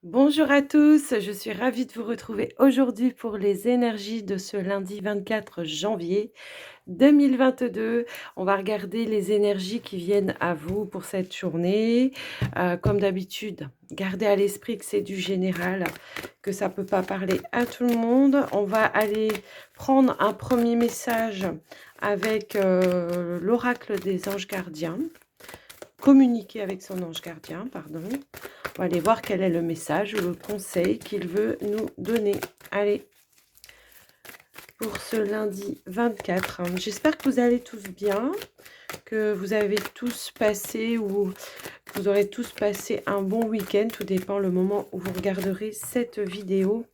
Bonjour à tous, je suis ravie de vous retrouver aujourd'hui pour les énergies de ce lundi 24 janvier 2022. On va regarder les énergies qui viennent à vous pour cette journée. Comme d'habitude, gardez à l'esprit que c'est du général, que ça ne peut pas parler à tout le monde. On va aller prendre un premier message avec l'oracle des anges gardiens. Communiquer avec son ange gardien, pardon. On va aller voir quel est le message ou le conseil qu'il veut nous donner. Allez, pour ce lundi 24. J'espère que vous allez tous bien, que vous avez tous passé ou que vous aurez tous passé un bon week-end. Tout dépend le moment où vous regarderez cette vidéo.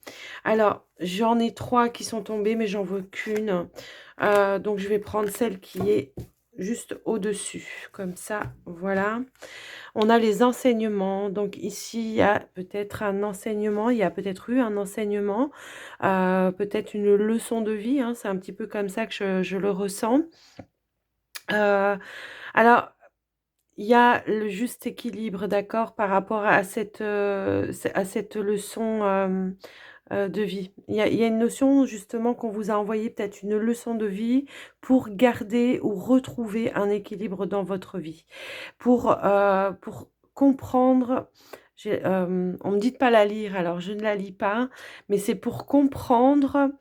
Alors, j'en ai 3 qui sont tombées, mais j'en veux qu'une. Donc, je vais prendre celle qui est juste au-dessus. Comme ça, voilà. On a les enseignements. Donc ici, il y a peut-être un enseignement, il y a peut-être eu un enseignement, peut-être une leçon de vie, hein, c'est un petit peu comme ça que je le ressens. Alors, il y a le juste équilibre, d'accord, par rapport à cette leçon, de vie. Il y a une notion justement qu'on vous a envoyé, peut-être une leçon de vie pour garder ou retrouver un équilibre dans votre vie. Pour comprendre, on me dit de pas la lire, alors je ne la lis pas, mais c'est pour comprendre,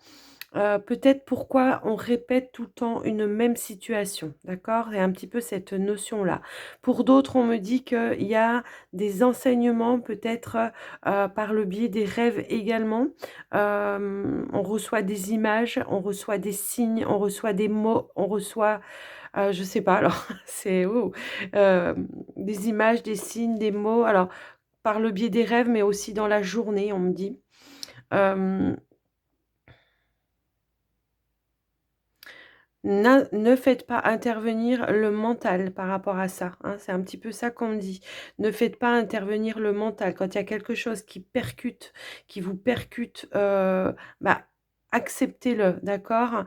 peut-être pourquoi on répète tout le temps une même situation, d'accord? Et un petit peu cette notion-là. Pour d'autres, on me dit qu'il y a des enseignements peut-être, par le biais des rêves également. On reçoit des images, on reçoit des signes, on reçoit des mots, on reçoit, je sais pas, alors c'est des images, des signes, des mots, alors par le biais des rêves, mais aussi dans la journée, on me dit. Hem Ne faites pas intervenir le mental par rapport à ça, hein, c'est un petit peu ça qu'on me dit. Ne faites pas intervenir le mental. Quand il y a quelque chose qui percute, qui vous percute, bah, acceptez-le, d'accord?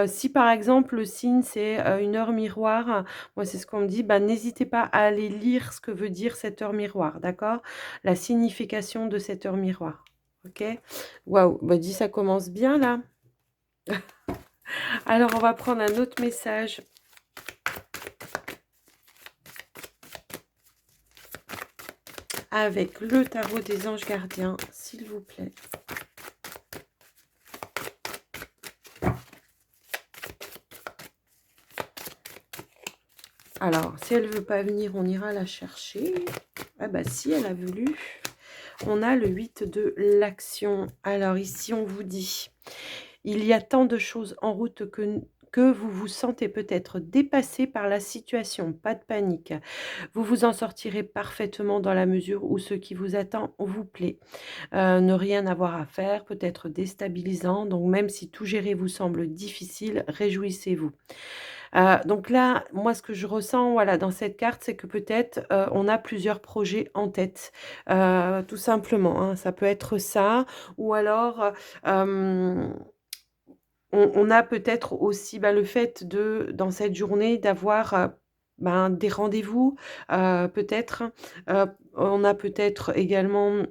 Si par exemple le signe c'est, une heure miroir, moi c'est ce qu'on me dit, bah, n'hésitez pas à aller lire ce que veut dire cette heure miroir, d'accord? La signification de cette heure miroir, OK? Waouh, bah, dis ça commence bien là. Alors on va prendre un autre message avec le tarot des anges gardiens, s'il vous plaît. Alors, si elle veut pas venir, on ira la chercher. Ah bah si, elle a voulu. On a le 8 de l'action. Alors ici, on vous dit, il y a tant de choses en route que vous vous sentez peut-être dépassé par la situation. Pas de panique. Vous vous en sortirez parfaitement dans la mesure où ce qui vous attend vous plaît. Ne rien avoir à faire peut être déstabilisant, donc même si tout gérer vous semble difficile, réjouissez-vous. Donc là, moi, ce que je ressens, voilà, dans cette carte, c'est que peut-être, on a plusieurs projets en tête, tout simplement, hein. Ça peut être ça ou alors, on a peut-être aussi, bah, le fait de dans cette journée d'avoir, ben, des rendez-vous, peut-être, on a peut-être également.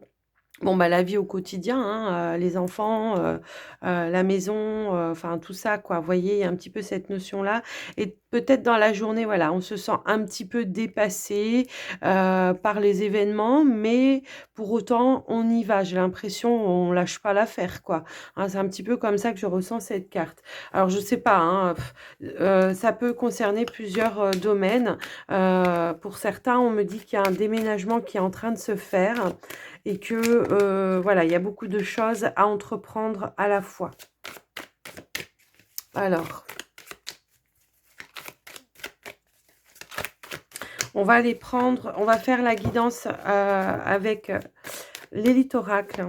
Bon, bah, la vie au quotidien, hein, les enfants, la maison, enfin tout ça quoi. Vous voyez, il y a un petit peu cette notion-là et peut-être dans la journée, voilà, on se sent un petit peu dépassé, par les événements, mais pour autant on y va. J'ai l'impression, on lâche pas l'affaire quoi, hein. C'est un petit peu comme ça que je ressens cette carte. Alors je sais pas, hein, ça peut concerner plusieurs, domaines. Pour certains, on me dit qu'il y a un déménagement qui est en train de se faire et que, voilà, il y a beaucoup de choses à entreprendre à la fois. Alors, on va aller prendre, on va faire la guidance, avec, l'élite oracle.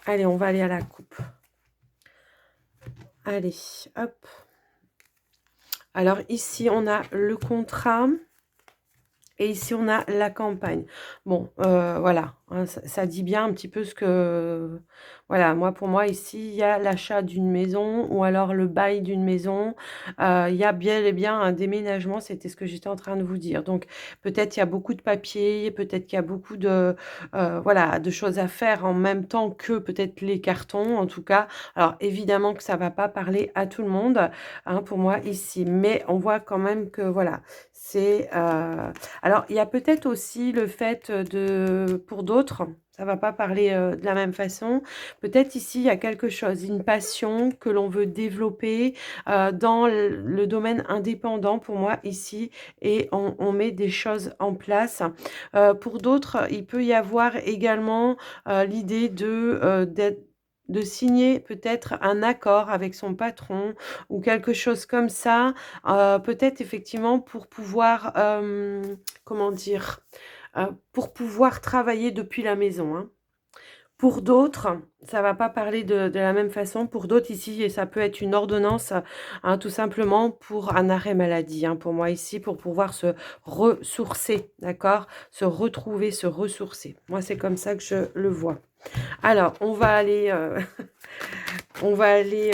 Allez, on va aller à la coupe. Allez, hop. Alors ici, on a le contrat Et ici, on a la campagne. Bon, voilà, hein, ça dit bien un petit peu ce que... Voilà, moi, pour moi, ici, il y a l'achat d'une maison ou alors le bail d'une maison. Il y a bien et bien un déménagement, c'était ce que j'étais en train de vous dire. Donc, peut-être il y a beaucoup de papiers, peut-être qu'il y a beaucoup de, voilà, de choses à faire en même temps que peut-être les cartons, en tout cas. Alors, évidemment que ça ne va pas parler à tout le monde, hein, pour moi, ici. Mais on voit quand même que, voilà, c'est... alors, il y a peut-être aussi le fait de, pour d'autres, ça va pas parler de la même façon. Peut-être ici, il y a quelque chose, une passion que l'on veut développer dans le domaine indépendant pour moi ici et on met des choses en place. Pour d'autres, il peut y avoir également l'idée de signer peut-être un accord avec son patron ou quelque chose comme ça, peut-être effectivement pour pouvoir, comment dire? Pour pouvoir travailler depuis la maison, hein. Pour d'autres, ça va pas parler de la même façon. Pour d'autres ici, et ça peut être une ordonnance, hein, tout simplement pour un arrêt maladie, hein, pour moi ici, pour pouvoir se ressourcer, d'accord? Se retrouver, se ressourcer. Moi, c'est comme ça que je le vois. Alors, on va aller, on va aller,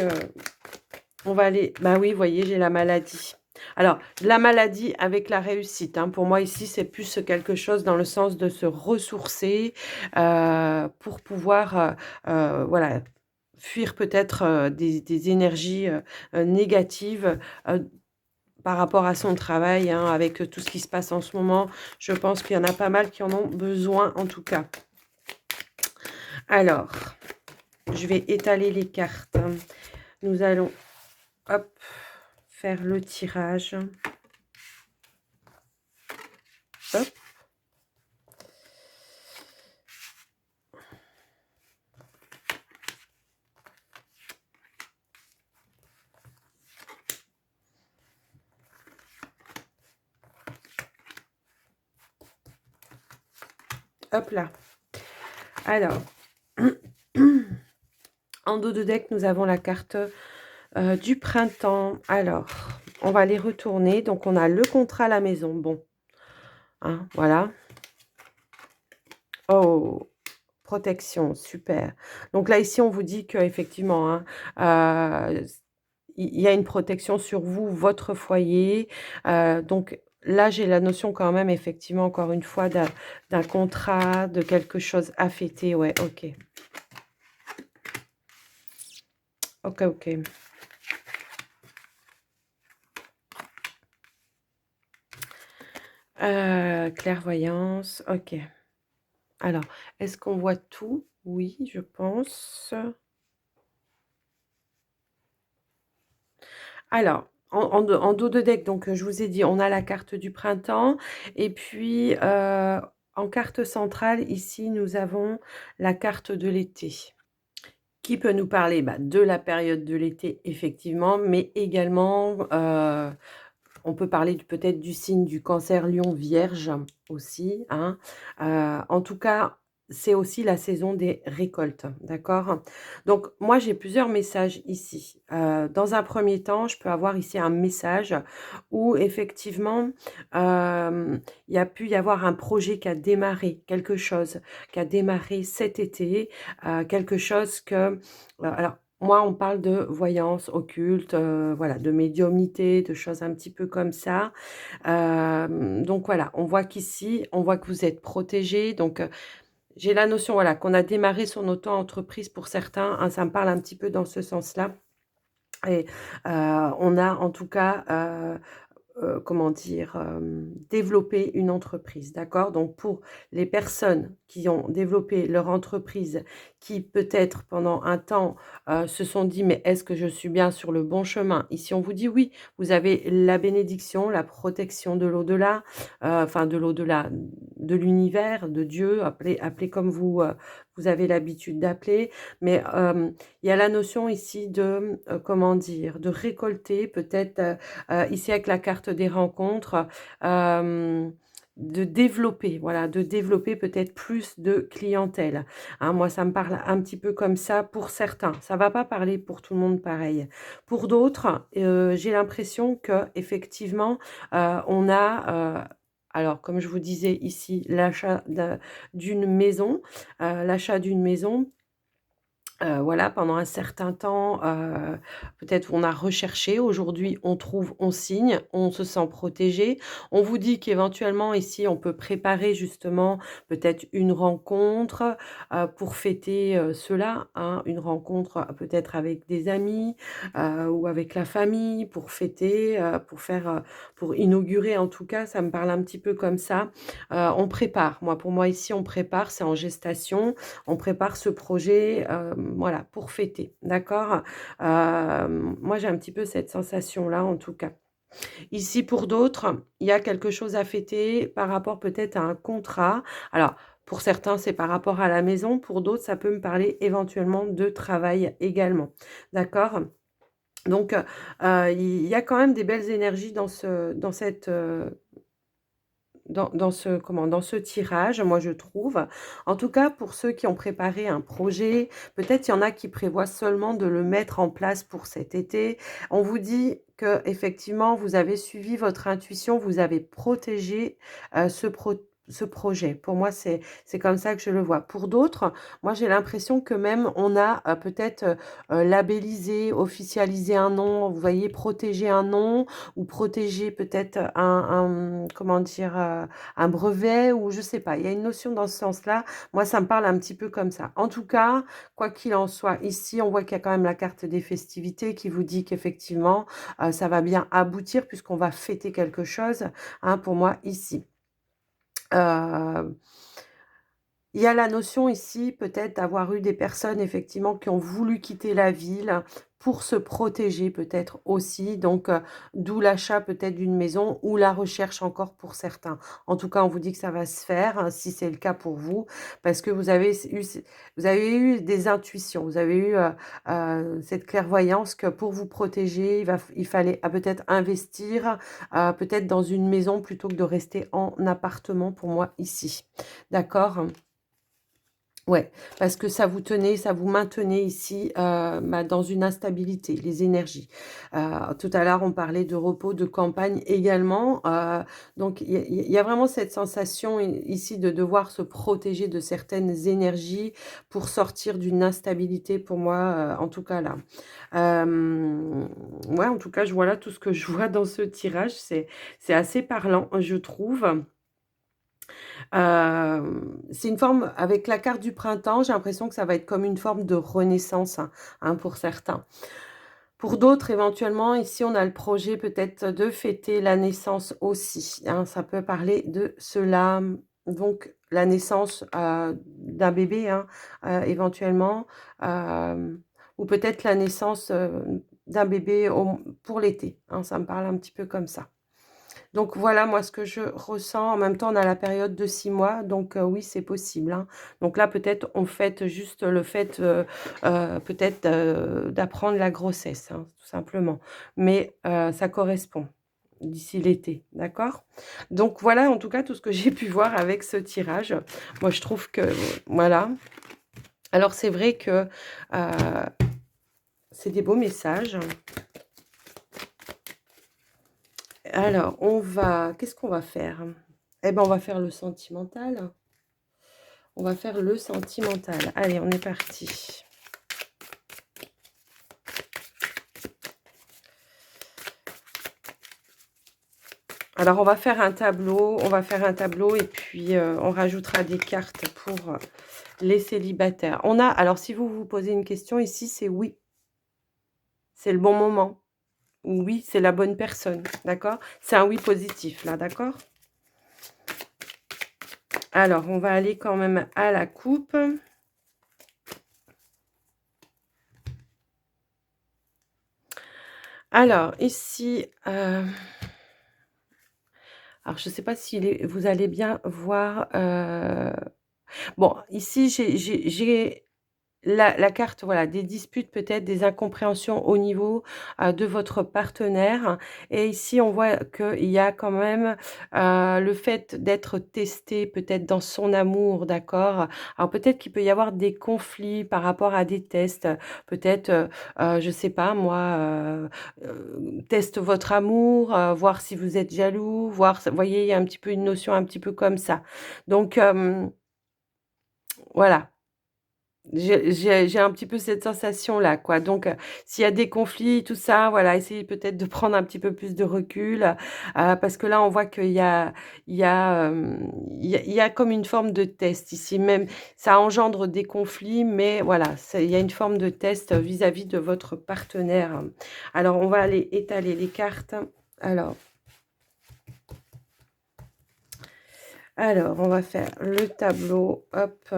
bah oui, vous voyez, j'ai la maladie. Alors, la maladie avec la réussite, hein, pour moi ici, c'est plus quelque chose dans le sens de se ressourcer pour pouvoir, voilà, fuir peut-être des énergies négatives par rapport à son travail, hein, avec tout ce qui se passe en ce moment. Je pense qu'il y en a pas mal qui en ont besoin en tout cas. Alors, je vais étaler les cartes. Nous allons, hop, faire le tirage. Hop. Hop là. Alors, en dos de deck, nous avons la carte du printemps. Alors, on va les retourner. Donc, on a le contrat à la maison. Bon, hein, voilà. Oh, protection, super. Donc là, ici, on vous dit qu'effectivement, hein, il y a une protection sur vous, votre foyer. Donc là, j'ai la notion quand même, effectivement, encore une fois, d'un contrat, de quelque chose à fêter. Ouais, ok. Ok, ok. Clairvoyance, ok. Alors, est-ce qu'on voit tout? Oui, je pense. Alors, en dos de deck, donc je vous ai dit, on a la carte du printemps et puis en carte centrale, ici, nous avons la carte de l'été. Qui peut nous parler de la période de l'été, effectivement, mais également, on peut parler peut-être du signe du Cancer, Lion, Vierge aussi, hein. En tout cas, c'est aussi la saison des récoltes, d'accord? Donc moi, j'ai plusieurs messages ici. Dans un premier temps, je peux avoir ici un message où effectivement, il y a pu y avoir un projet qui a démarré, quelque chose qui a démarré cet été, quelque chose que, alors moi, on parle de voyance occulte, voilà, de médiumnité, de choses un petit peu comme ça. Donc voilà, on voit qu'ici, on voit que vous êtes protégés. Donc, j'ai la notion, voilà, qu'on a démarré son auto-entreprise pour certains, hein, ça me parle un petit peu dans ce sens-là. Et on a en tout cas, comment dire? Développer une entreprise, d'accord? Donc pour les personnes qui ont développé leur entreprise, qui peut-être pendant un temps, se sont dit: «Mais est-ce que je suis bien sur le bon chemin?» Ici, on vous dit: «Oui, vous avez la bénédiction, la protection de l'au-delà», enfin de l'au-delà, de l'univers, de Dieu, appelez comme vous, vous avez l'habitude d'appeler. Mais, il y a la notion ici de, comment dire? De récolter peut-être, ici avec la carte des rencontres, de développer, voilà, de développer peut-être plus de clientèle, hein. Moi, ça me parle un petit peu comme ça pour certains. Ça va pas parler pour tout le monde pareil. Pour d'autres, j'ai l'impression qu'effectivement, on a, Alors, comme je vous disais ici, d'une maison, l'achat d'une maison. Voilà, pendant un certain temps, peut-être on a recherché. Aujourd'hui, on trouve, on signe, on se sent protégé. On vous dit qu'éventuellement ici, on peut préparer justement peut-être une rencontre, pour fêter, cela, hein. Une rencontre, peut-être avec des amis, ou avec la famille pour fêter, pour inaugurer en tout cas, ça me parle un petit peu comme ça. On prépare. Pour moi ici, on prépare, c'est en gestation. On prépare ce projet, voilà, pour fêter, d'accord? Moi, j'ai un petit peu cette sensation-là, en tout cas. Ici, pour d'autres, il y a quelque chose à fêter par rapport peut-être à un contrat. Alors, pour certains, c'est par rapport à la maison, pour d'autres, ça peut me parler éventuellement de travail également, d'accord? Donc, il y a quand même des belles énergies dans ce tirage, moi je trouve. En tout cas, pour ceux qui ont préparé un projet, peut-être il y en a qui prévoient seulement de le mettre en place pour cet été. On vous dit que effectivement vous avez suivi votre intuition, vous avez protégé, ce projet. Pour moi, c'est comme ça que je le vois. Pour d'autres, moi j'ai l'impression que même on a, peut-être, labellisé, officialisé un nom, vous voyez? Protégé un nom ou protéger peut-être comment dire? Un brevet ou je sais pas. Il y a une notion dans ce sens-là. Moi, ça me parle un petit peu comme ça. En tout cas, quoi qu'il en soit, ici, on voit qu'il y a quand même la carte des festivités qui vous dit qu'effectivement, ça va bien aboutir puisqu'on va fêter quelque chose, hein, pour moi ici. Heu il y a la notion ici, peut-être, d'avoir eu des personnes effectivement qui ont voulu quitter la ville pour se protéger peut-être aussi, donc d'où l'achat peut-être d'une maison ou la recherche encore pour certains. En tout cas, on vous dit que ça va se faire, hein, si c'est le cas pour vous, parce que vous avez eu des intuitions, vous avez eu, cette clairvoyance que pour vous protéger, il fallait, peut-être investir, peut-être dans une maison plutôt que de rester en appartement pour moi ici. D'accord? Ouais, parce que ça vous maintenait ici, dans une instabilité, les énergies. Tout à l'heure, on parlait de repos, de campagne également, donc il y a vraiment cette sensation ici de devoir se protéger de certaines énergies pour sortir d'une instabilité pour moi, en tout cas là. Ouais, en tout cas, je vois là tout ce que je vois dans ce tirage, c'est assez parlant, je trouve. C'est une forme avec la carte du printemps, j'ai l'impression que ça va être comme une forme de renaissance, hein, pour certains. Pour d'autres, éventuellement, ici, on a le projet peut-être de fêter la naissance aussi, hein, ça peut parler de cela. Donc la naissance, d'un bébé, hein, éventuellement, ou peut-être la naissance, d'un bébé pour l'été, hein, ça me parle un petit peu comme ça. Donc voilà, moi, ce que je ressens. En même temps, on a la période de 6 mois, donc oui, c'est possible, hein. Donc là, peut-être, on fête juste le fait, peut-être, d'apprendre la grossesse, hein, tout simplement. Mais ça correspond d'ici l'été, d'accord? Donc voilà, en tout cas, tout ce que j'ai pu voir avec ce tirage. Moi, je trouve que voilà. Alors c'est vrai que, heu, c'est des beaux messages. Alors qu'est-ce qu'on va faire? Eh ben, on va faire le sentimental. On va faire le sentimental. Allez, on est parti. Alors, on va faire un tableau et puis on rajoutera des cartes pour les célibataires. Alors, si vous vous posez une question ici, c'est oui, c'est le bon moment. Ou oui, c'est la bonne personne, d'accord? C'est un oui positif, là, d'accord? Alors, on va aller quand même à la coupe. Alors, ici, alors je ne sais pas si vous allez bien voir. Bon, ici, j'ai la carte, voilà, des disputes peut-être, des incompréhensions au niveau, de votre partenaire et ici on voit qu'il y a quand même, le fait d'être testé peut-être dans son amour, d'accord? Alors peut-être qu'il peut y avoir des conflits par rapport à des tests, peut-être, je sais pas moi, teste votre amour, voir si vous êtes jaloux, voir vous voyez, il y a un petit peu une notion un petit peu comme ça. Donc voilà. J'ai un petit peu cette sensation-là, quoi. Donc, s'il y a des conflits, tout ça, voilà, essayez peut-être de prendre un petit peu plus de recul, parce que là, on voit qu'il y a comme une forme de test ici. Même ça engendre des conflits, mais voilà, il y a une forme de test vis-à-vis de votre partenaire. Alors, on va aller étaler les cartes. Alors on va faire le tableau, hop.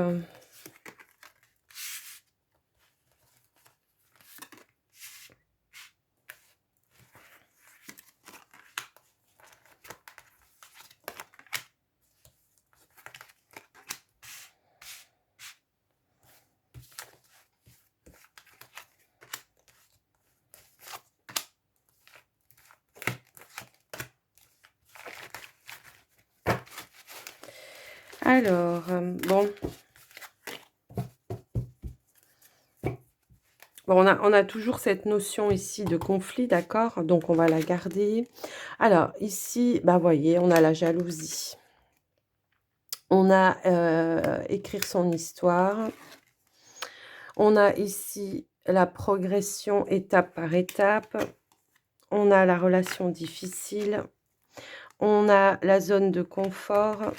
Alors, bon. Bon, on a toujours cette notion ici de conflit, d'accord? Donc, on va la garder. Alors, ici, bah, voyez, on a la jalousie. On a écrire son histoire. On a ici la progression étape par étape. On a la relation difficile. On a la zone de confort.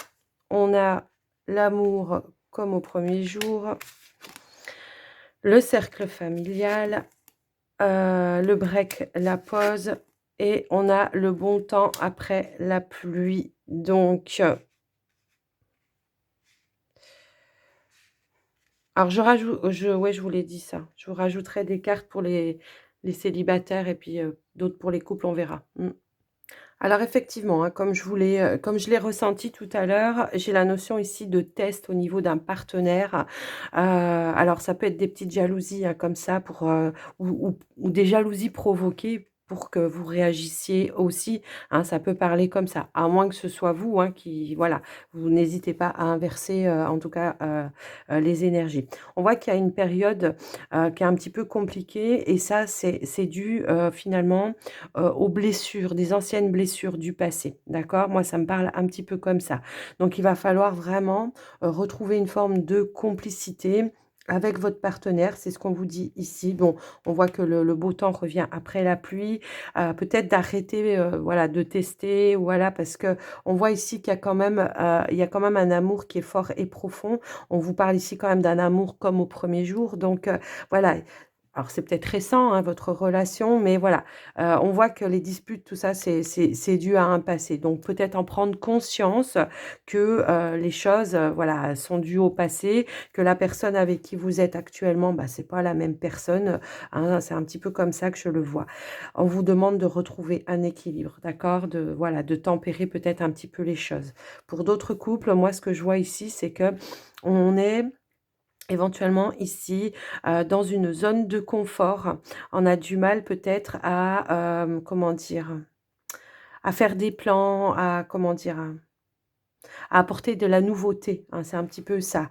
On a l'amour comme au premier jour. Le cercle familial. Le break, la pause et on a le bon temps après la pluie. Donc, alors je rajoute, ouais, je vous l'ai dit ça. Je vous rajouterai des cartes pour les célibataires et puis, d'autres pour les couples, on verra. Mmh. Alors effectivement, hein, comme je l'ai ressenti tout à l'heure, j'ai la notion ici de test au niveau d'un partenaire. Alors ça peut être des petites jalousies, hein, comme ça pour, ou des jalousies provoquées pour que vous réagissiez aussi, hein, ça peut parler comme ça. À moins que ce soit vous, hein, qui voilà, vous n'hésitez pas à inverser, en tout cas, les énergies. On voit qu'il y a une période, qui est un petit peu compliquée et ça c'est dû, finalement, aux blessures, des anciennes blessures du passé, d'accord? Moi, ça me parle un petit peu comme ça. Donc il va falloir vraiment, retrouver une forme de complicité avec votre partenaire, c'est ce qu'on vous dit ici. Bon, on voit que le beau temps revient après la pluie, peut-être d'arrêter, voilà, de tester, voilà, parce que on voit ici qu'il y a quand même un amour qui est fort et profond. On vous parle ici quand même d'un amour comme au premier jour, donc voilà. Alors c'est peut-être récent, hein, votre relation, mais voilà, on voit que les disputes, tout ça, c'est dû à un passé. Donc peut-être en prendre conscience que, les choses, voilà, sont dues au passé, que la personne avec qui vous êtes actuellement, bah, c'est pas la même personne, hein. C'est un petit peu comme ça que je le vois. On vous demande de retrouver un équilibre, d'accord? De voilà, de tempérer peut-être un petit peu les choses. Pour d'autres couples, moi, ce que je vois ici, c'est que on est éventuellement ici, dans une zone de confort, on a du mal peut-être à, comment dire? À faire des plans, à comment dire? À apporter de la nouveauté, hein, c'est un petit peu ça.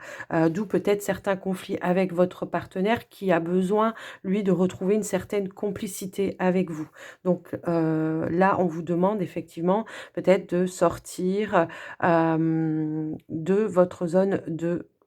D'où peut-être certains conflits avec votre partenaire qui a besoin, lui, de retrouver une certaine complicité avec vous. Donc, là, on vous demande effectivement peut-être de sortir, de votre zone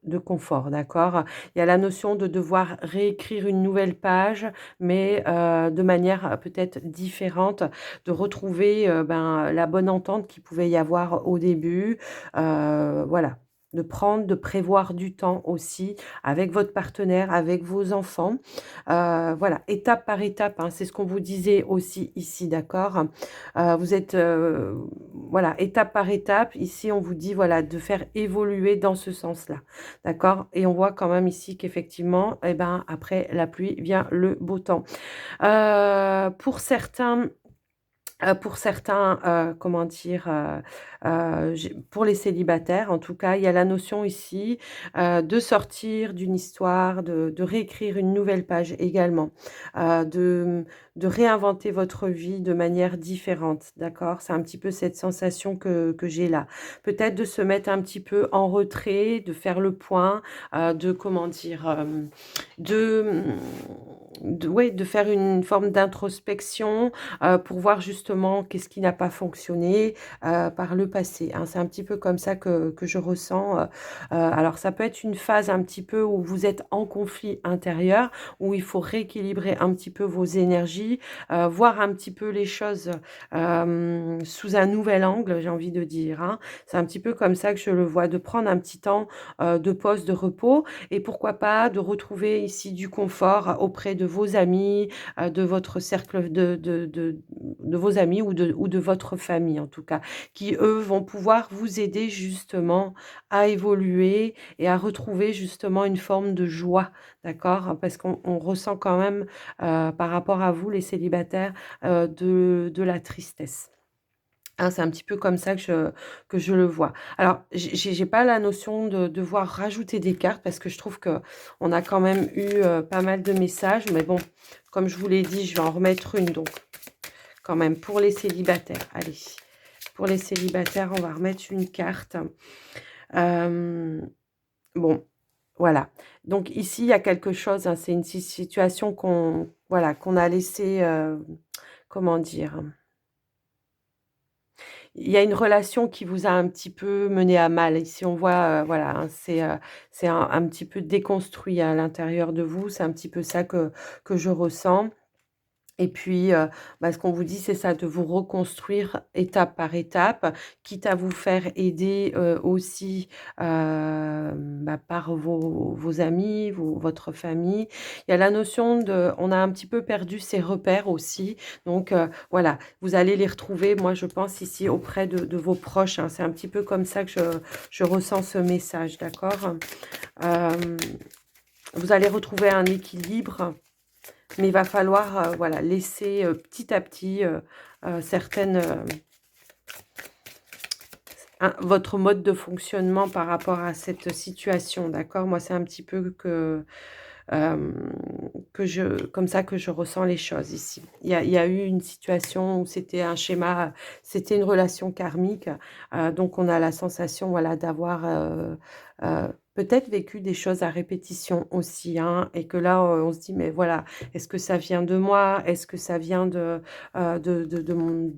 de confort, d'accord? Il y a la notion de devoir réécrire une nouvelle page, mais, de manière, peut-être différente, de retrouver, ben, la bonne entente qu'il pouvait y avoir au début, voilà, de prévoir du temps aussi avec votre partenaire, avec vos enfants. Voilà, étape par étape, hein, c'est ce qu'on vous disait aussi ici, d'accord? Vous êtes, voilà, étape par étape. Ici, on vous dit, voilà, de faire évoluer dans ce sens-là, d'accord? Et on voit quand même ici qu'effectivement, eh ben, après la pluie vient le beau temps. Pour certains Pour certains, comment dire? Pour les célibataires, en tout cas, il y a la notion ici, de sortir d'une histoire, de réécrire une nouvelle page également, de réinventer votre vie de manière différente, d'accord? C'est un petit peu cette sensation que j'ai là. Peut-être de se mettre un petit peu en retrait, de faire le point, de comment dire? De, ouais, de faire une forme d'introspection, pour voir justement qu'est-ce qui n'a pas fonctionné, par le passé, hein. C'est un petit peu comme ça que je ressens, alors ça peut être une phase un petit peu où vous êtes en conflit intérieur, où il faut rééquilibrer un petit peu vos énergies, voir un petit peu les choses, sous un nouvel angle, j'ai envie de dire, hein. C'est un petit peu comme ça que je le vois, de prendre un petit temps, de pause, de repos et pourquoi pas de retrouver ici du confort auprès de vos amis, de votre cercle de vos amis ou de votre famille en tout cas, qui eux vont pouvoir vous aider justement à évoluer et à retrouver justement une forme de joie, d'accord? Parce qu'on ressent quand même, par rapport à vous les célibataires, de la tristesse. Hein, c'est un petit peu comme ça que je le vois. Alors, j'ai pas la notion de devoir rajouter des cartes parce que je trouve que on a quand même eu, pas mal de messages, mais bon, comme je vous l'ai dit, je vais en remettre une donc quand même pour les célibataires. Allez, pour les célibataires, on va remettre une carte. Bon, voilà. Donc ici, il y a quelque chose, hein, c'est une situation qu'on voilà, qu'on a laissé, comment dire? Il y a une relation qui vous a un petit peu mené à mal. Ici, on voit, voilà, hein, c'est un petit peu déconstruit à l'intérieur de vous. C'est un petit peu ça que je ressens. Et puis, ce qu'on vous dit, c'est ça, de vous reconstruire étape par étape, quitte à vous faire aider, aussi, par vos amis, votre famille. Il y a la notion de on a un petit peu perdu ses repères aussi, donc voilà, vous allez les retrouver, moi, je pense ici auprès de vos proches, hein. C'est un petit peu comme ça que je ressens ce message, d'accord? Hem, vous allez retrouver un équilibre mais il va falloir, voilà, laisser, petit à petit, certaines, votre mode de fonctionnement par rapport à cette situation, d'accord? Moi, c'est un petit peu hem, comme ça que je ressens les choses ici. Il y a eu une situation où c'était un schéma, c'était une relation karmique, donc on a la sensation, voilà, d'avoir, peut-être vécu des choses à répétition aussi, hein et que là, on se dit: «Mais voilà, est-ce que ça vient de moi? Est-ce que ça vient de mon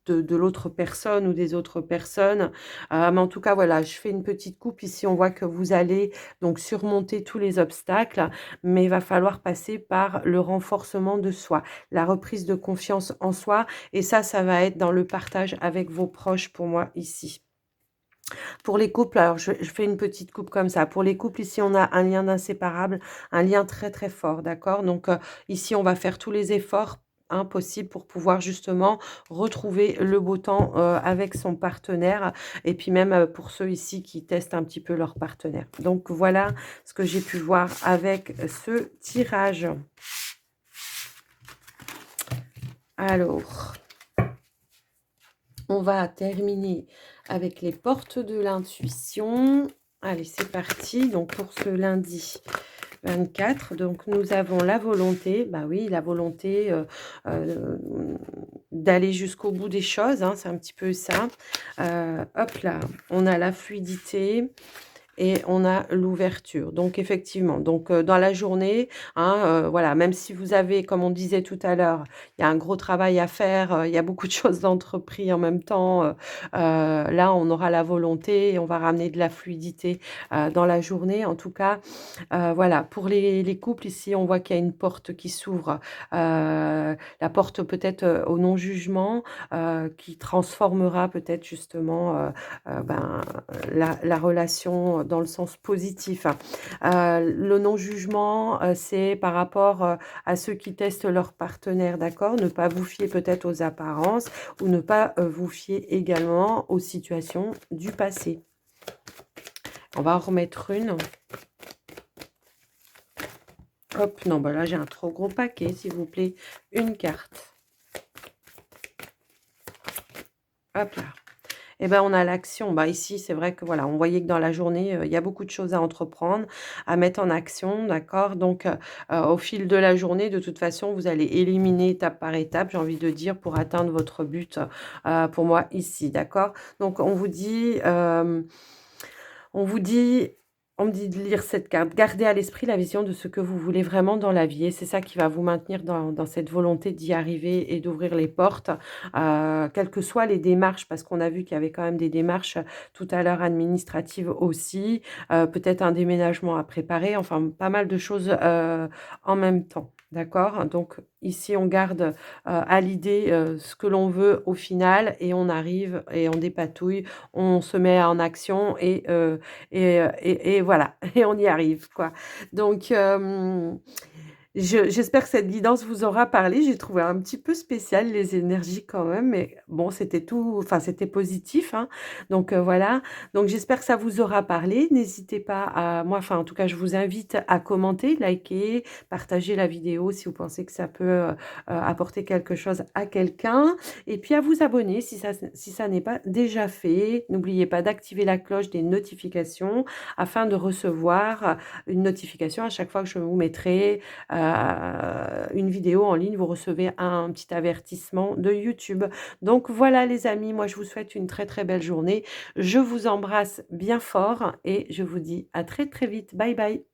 de l'autre personne ou des autres personnes. Mais en tout cas, voilà, je fais une petite coupe ici. On voit que vous allez donc surmonter tous les obstacles, mais il va falloir passer par le renforcement de soi, la reprise de confiance en soi et ça va être dans le partage avec vos proches pour moi ici. Pour les couples, alors je fais une petite coupe comme ça. Pour les couples, ici, on a un lien d'inséparable, un lien très, très fort, d'accord? Donc, ici, on va faire tous les efforts, hein, possibles pour pouvoir justement retrouver le beau temps, avec son partenaire et puis même, pour ceux ici qui testent un petit peu leur partenaire. Donc voilà ce que j'ai pu voir avec ce tirage. Alors, on va terminer avec les portes de l'intuition. Allez, c'est parti. Donc pour ce lundi 24, donc nous avons la volonté, bah oui, la volonté, heu, d'aller jusqu'au bout des choses, hein, c'est un petit peu ça. Hop là, on a la fluidité, et on a l'ouverture. Donc effectivement, donc dans la journée, hein, voilà, même si vous avez, comme on disait tout à l'heure, il y a un gros travail à faire, il y a beaucoup de choses d'entrepris en même temps, là, on aura la volonté et on va ramener de la fluidité, dans la journée. En tout cas, voilà, pour les couples ici, on voit qu'il y a une porte qui s'ouvre, la porte peut-être, au non-jugement, qui transformera peut-être justement, la relation dans le sens positif. Le non-jugement, c'est par rapport, à ceux qui testent leur partenaire, d'accord? Ne pas vous fier peut-être aux apparences ou ne pas, vous fier également aux situations du passé. On va en remettre une. Hop, non, bah là, j'ai un trop gros paquet, s'il vous plaît. Une carte. Hop là. Et ben, on a l'action. Bah, ici, c'est vrai que voilà, on voyait que dans la journée, il y a beaucoup de choses à entreprendre, à mettre en action, d'accord? Donc, au fil de la journée, de toute façon, vous allez éliminer étape par étape, j'ai envie de dire, pour atteindre votre but, pour moi ici, d'accord? Donc on vous dit on me dit de lire cette carte. Gardez à l'esprit la vision de ce que vous voulez vraiment dans la vie et c'est ça qui va vous maintenir dans cette volonté d'y arriver et d'ouvrir les portes, quelles que soient les démarches, parce qu'on a vu qu'il y avait quand même des démarches, tout à l'heure administratives aussi, peut-être un déménagement à préparer, enfin pas mal de choses, en même temps. D'accord? Donc ici, on garde, à l'idée, ce que l'on veut au final et on arrive et on dépatouille, on se met en action et voilà et on y arrive, quoi. Donc j'espère que cette guidance vous aura parlé. J'ai trouvé un petit peu spécial les énergies quand même, mais bon, c'était tout enfin, c'était positif, hein, donc voilà. Donc j'espère que ça vous aura parlé. N'hésitez pas à moi, enfin, en tout cas, je vous invite à commenter, liker, partager la vidéo si vous pensez que ça peut, apporter quelque chose à quelqu'un et puis à vous abonner si ça n'est pas déjà fait. N'oubliez pas d'activer la cloche des notifications afin de recevoir, une notification à chaque fois que je vous mettrai une vidéo en ligne, vous recevez un petit avertissement de YouTube. Donc voilà les amis, moi je vous souhaite une très très belle journée. Je vous embrasse bien fort et je vous dis à très très vite. Bye bye.